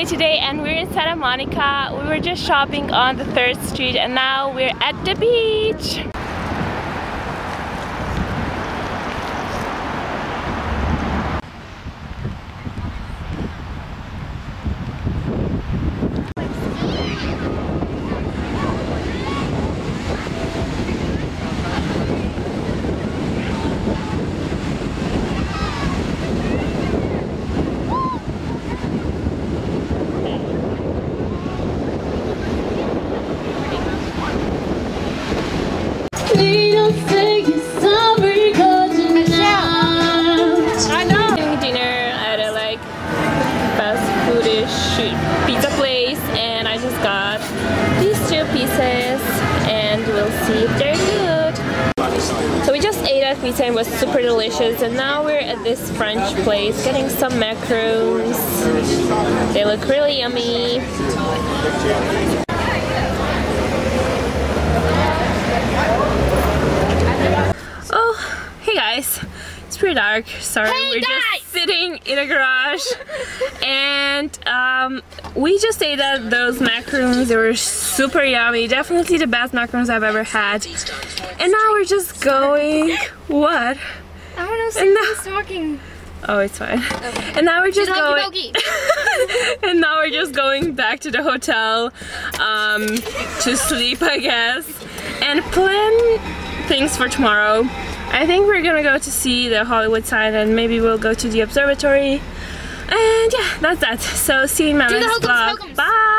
day today and we're in Santa Monica. We were just shopping on the 3rd Street and now we're at the beach. Pizza place, and I just got these 2 pieces and we'll see if they're good. So we just ate at pizza and it was super delicious, and now we're at this French place getting some macaroons. They look really yummy. Oh, hey guys. It's pretty dark, sorry. Hey we're just sitting in a garage and we just ate at those macaroons. They were super yummy, definitely the best macaroons I've ever had. And now we're just going, what? I don't know, someone's talking. Oh, it's fine. Okay. And now we're just going and now we're just going back to the hotel to sleep, I guess, and plan things for tomorrow. I think we're gonna go to see the Hollywood sign and maybe we'll go to the observatory. And yeah, that's that. So see you in my next vlog. Bye!